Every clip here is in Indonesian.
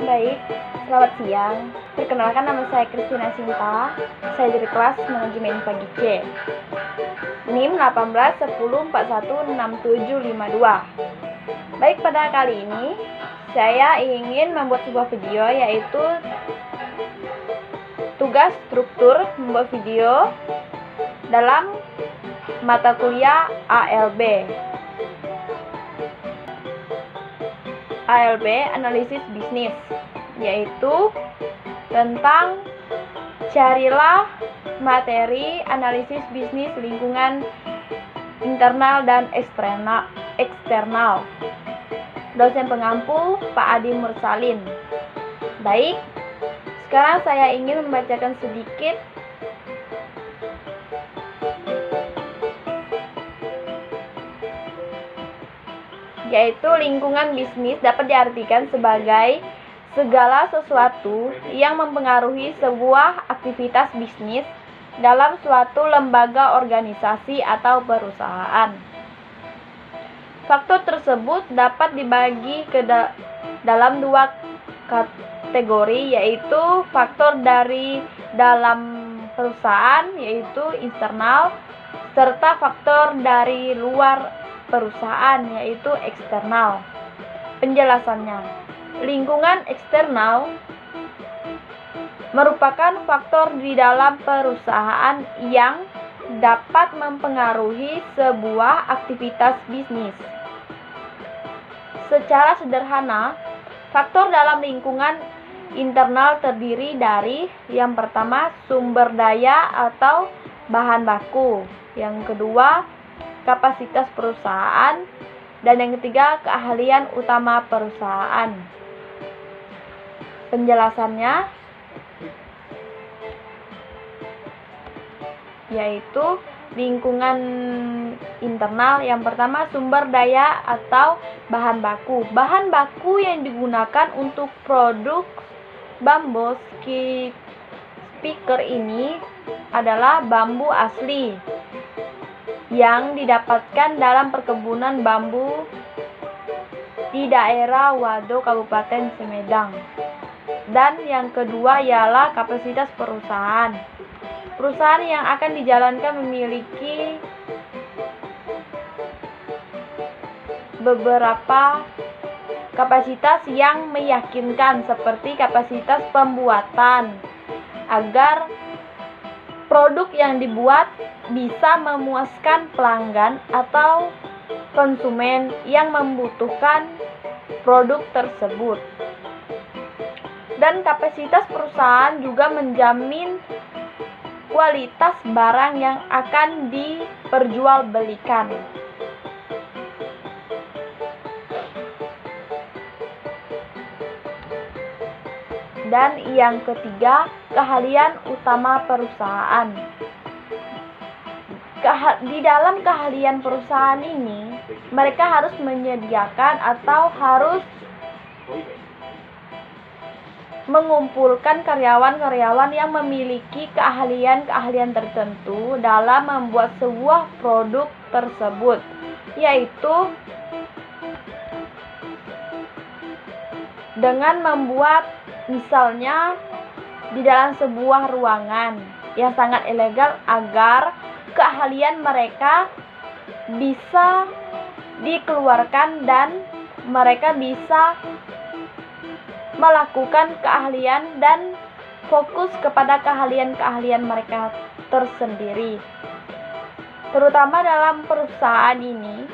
Baik, selamat siang. Perkenalkan, nama saya Kristina Sinta. Saya dari kelas Manajemen Pagi C. NIM 1810416752. Baik, pada kali ini saya ingin membuat sebuah video, yaitu tugas struktur membuat video dalam mata kuliah ALB. ALB, analisis bisnis, yaitu tentang carilah materi analisis bisnis lingkungan internal dan eksternal. Dosen pengampu Pak Adi Mursalin. Baik, sekarang saya ingin membacakan sedikit yaitu lingkungan bisnis dapat diartikan sebagai segala sesuatu yang mempengaruhi sebuah aktivitas bisnis dalam suatu lembaga, organisasi, atau perusahaan. Faktor tersebut dapat dibagi ke dalam dua kategori, yaitu faktor dari dalam perusahaan, yaitu internal, serta faktor dari luar perusahaan, yaitu eksternal. Penjelasannya, lingkungan eksternal merupakan faktor di dalam perusahaan yang dapat mempengaruhi sebuah aktivitas bisnis. Secara sederhana, faktor dalam lingkungan internal terdiri dari yang pertama, sumber daya atau bahan baku, yang kedua, kapasitas perusahaan, dan yang ketiga, keahlian utama perusahaan. Penjelasannya yaitu lingkungan internal, yang pertama, sumber daya atau bahan baku. Bahan baku yang digunakan untuk produk bambu speaker ini adalah bambu asli yang didapatkan dalam perkebunan bambu di daerah Wado, Kabupaten Sumedang. Dan yang kedua ialah kapasitas perusahaan. Perusahaan yang akan dijalankan memiliki beberapa kapasitas yang meyakinkan, seperti kapasitas pembuatan, agar produk yang dibuat bisa memuaskan pelanggan atau konsumen yang membutuhkan produk tersebut. Dan kapasitas perusahaan juga menjamin kualitas barang yang akan diperjualbelikan. Dan yang ketiga, keahlian utama perusahaan. Di dalam keahlian perusahaan ini, mereka harus menyediakan atau harus mengumpulkan karyawan-karyawan yang memiliki keahlian-keahlian tertentu dalam membuat sebuah produk tersebut, yaitu dengan membuat, misalnya di dalam sebuah ruangan yang sangat elegan, agar keahlian mereka bisa dikeluarkan dan mereka bisa melakukan keahlian dan fokus kepada keahlian-keahlian mereka tersendiri. Terutama dalam perusahaan ini,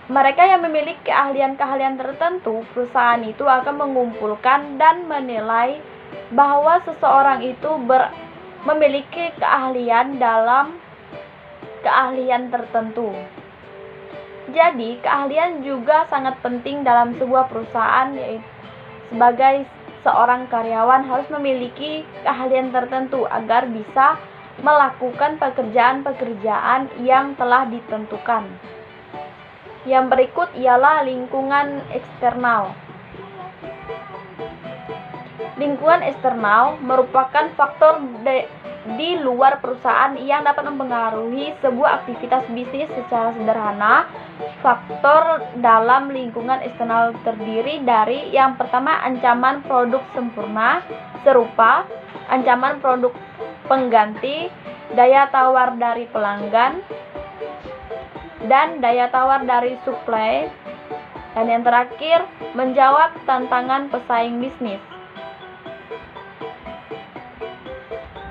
mereka yang memiliki keahlian-keahlian tertentu, perusahaan itu akan mengumpulkan dan menilai bahwa seseorang itu memiliki keahlian dalam keahlian tertentu. Jadi, keahlian juga sangat penting dalam sebuah perusahaan, yaitu sebagai seorang karyawan harus memiliki keahlian tertentu agar bisa melakukan pekerjaan-pekerjaan yang telah ditentukan. Yang berikut ialah lingkungan eksternal. Lingkungan eksternal merupakan faktor di luar perusahaan yang dapat mempengaruhi sebuah aktivitas bisnis secara sederhana. Faktor dalam lingkungan eksternal terdiri dari yang pertama ancaman produk sempurna serupa, ancaman produk pengganti, daya tawar dari pelanggan, dan daya tawar dari suplai. Dan yang terakhir, menjawab tantangan pesaing bisnis.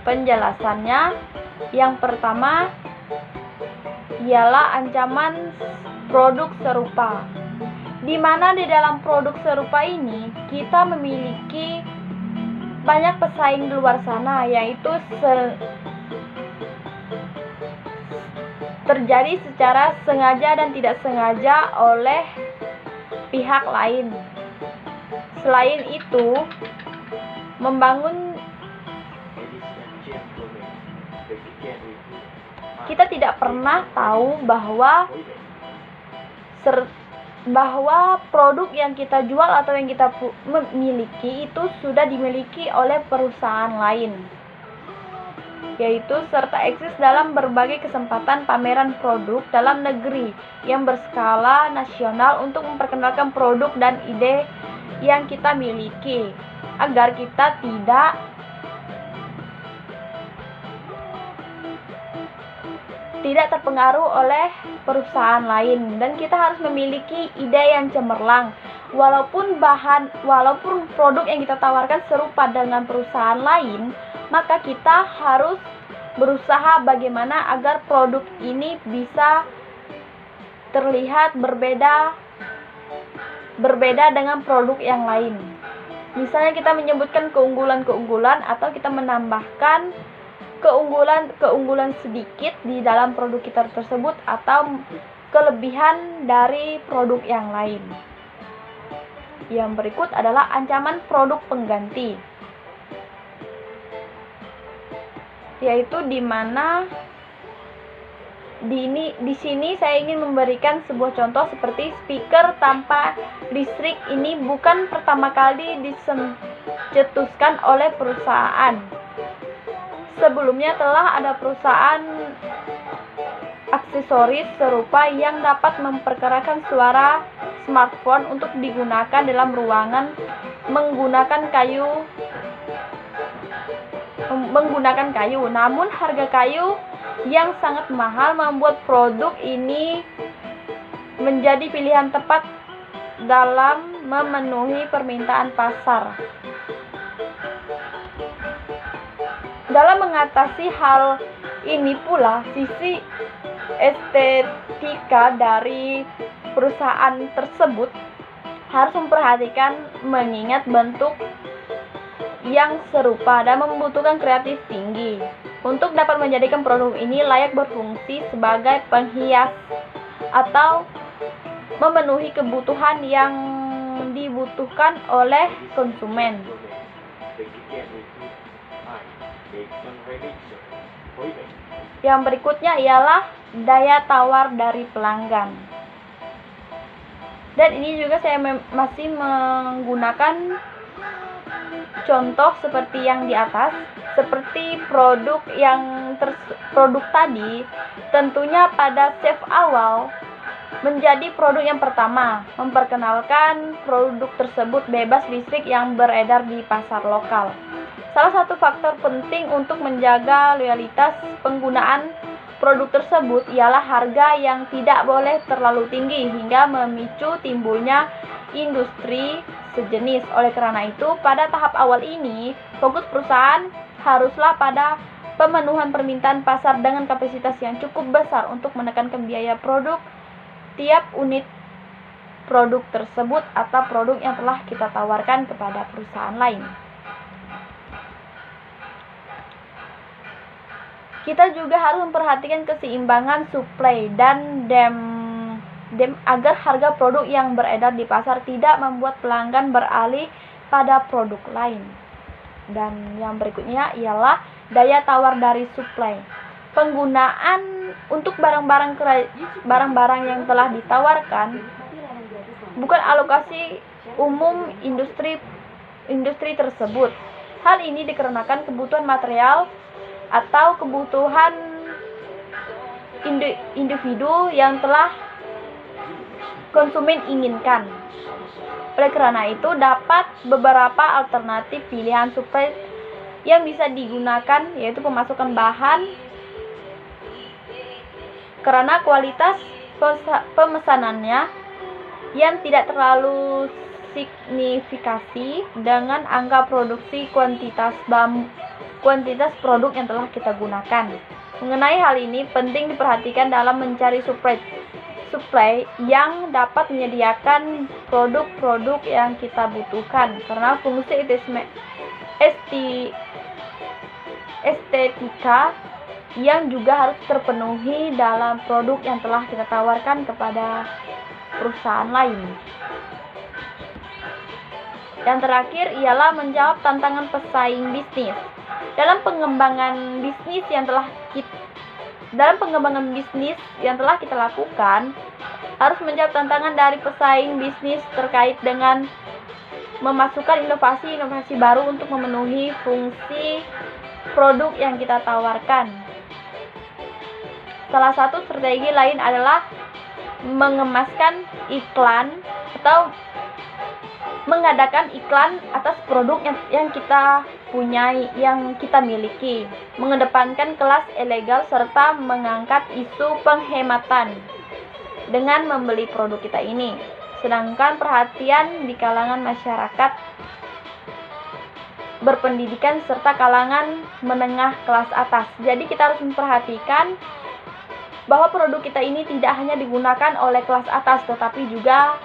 Penjelasannya, yang pertama ialah ancaman produk serupa, di mana di dalam produk serupa ini kita memiliki banyak pesaing di luar sana, yaitu terjadi secara sengaja dan tidak sengaja oleh pihak lain. Selain itu, kita tidak pernah tahu bahwa produk yang kita jual atau yang kita miliki itu sudah dimiliki oleh perusahaan lain, yaitu serta eksis dalam berbagai kesempatan pameran produk dalam negeri yang berskala nasional untuk memperkenalkan produk dan ide yang kita miliki, agar kita tidak terpengaruh oleh perusahaan lain, dan kita harus memiliki ide yang cemerlang. Walaupun produk yang kita tawarkan serupa dengan perusahaan lain, maka kita harus berusaha bagaimana agar produk ini bisa terlihat berbeda dengan produk yang lain. Misalnya kita menyebutkan keunggulan-keunggulan atau kita menambahkan keunggulan sedikit di dalam produk kita tersebut atau kelebihan dari produk yang lain. Yang berikut adalah ancaman produk pengganti, yaitu di mana di sini saya ingin memberikan sebuah contoh seperti speaker tanpa listrik. Ini bukan pertama kali dicetuskan oleh perusahaan. Sebelumnya telah ada perusahaan aksesoris serupa yang dapat memperkerakan suara smartphone untuk digunakan dalam ruangan menggunakan kayu. Namun harga kayu yang sangat mahal membuat produk ini menjadi pilihan tepat dalam memenuhi permintaan pasar. Dalam mengatasi hal ini pula, sisi estetika dari perusahaan tersebut harus memperhatikan, mengingat bentuk yang serupa dan membutuhkan kreatif tinggi untuk dapat menjadikan produk ini layak berfungsi sebagai penghias atau memenuhi kebutuhan yang dibutuhkan oleh konsumen. Yang berikutnya ialah daya tawar dari pelanggan. Dan ini juga saya masih menggunakan contoh seperti yang di atas. Seperti produk tadi, tentunya pada step awal menjadi produk yang pertama, memperkenalkan produk tersebut bebas listrik yang beredar di pasar lokal. Salah satu faktor penting untuk menjaga loyalitas penggunaan produk tersebut ialah harga yang tidak boleh terlalu tinggi hingga memicu timbulnya industri sejenis. Oleh karena itu, pada tahap awal ini, fokus perusahaan haruslah pada pemenuhan permintaan pasar dengan kapasitas yang cukup besar untuk menekankan biaya produk tiap unit produk tersebut atau produk yang telah kita tawarkan kepada perusahaan lain. Kita juga harus memperhatikan keseimbangan suplai dan demand agar harga produk yang beredar di pasar tidak membuat pelanggan beralih pada produk lain. Dan yang berikutnya ialah daya tawar dari suplai. Penggunaan untuk barang-barang yang telah ditawarkan bukan alokasi umum industri tersebut. Hal ini dikarenakan kebutuhan material atau kebutuhan individu yang telah konsumen inginkan. Oleh karena itu, dapat beberapa alternatif pilihan supply yang bisa digunakan, yaitu pemasukan bahan karena kualitas pemesanannya yang tidak terlalu signifikasi dengan angka produksi kuantitas produk yang telah kita gunakan. Mengenai hal ini penting diperhatikan dalam mencari supply yang dapat menyediakan produk-produk yang kita butuhkan, karena fungsi estetika yang juga harus terpenuhi dalam produk yang telah kita tawarkan kepada perusahaan lain. Yang terakhir ialah menjawab tantangan pesaing bisnis. Dalam pengembangan bisnis yang telah kita lakukan, harus menjawab tantangan dari pesaing bisnis terkait dengan memasukkan inovasi-inovasi baru untuk memenuhi fungsi produk yang kita tawarkan. Salah satu strategi lain adalah mengemaskan iklan atau mengadakan iklan atas produk yang kita punyai, yang kita miliki, mengedepankan kelas ilegal serta mengangkat isu penghematan dengan membeli produk kita ini. Sedangkan perhatian di kalangan masyarakat berpendidikan serta kalangan menengah kelas atas. Jadi kita harus memperhatikan bahwa produk kita ini tidak hanya digunakan oleh kelas atas, tetapi juga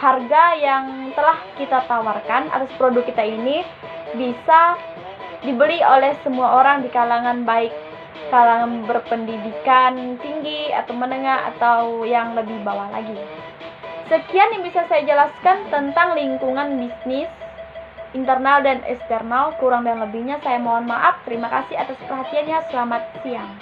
harga yang telah kita tawarkan atas produk kita ini bisa dibeli oleh semua orang di kalangan, baik kalangan berpendidikan tinggi atau menengah atau yang lebih bawah lagi. Sekian yang bisa saya jelaskan tentang lingkungan bisnis internal dan eksternal. Kurang dan lebihnya saya mohon maaf. Terima kasih atas perhatiannya. Selamat siang.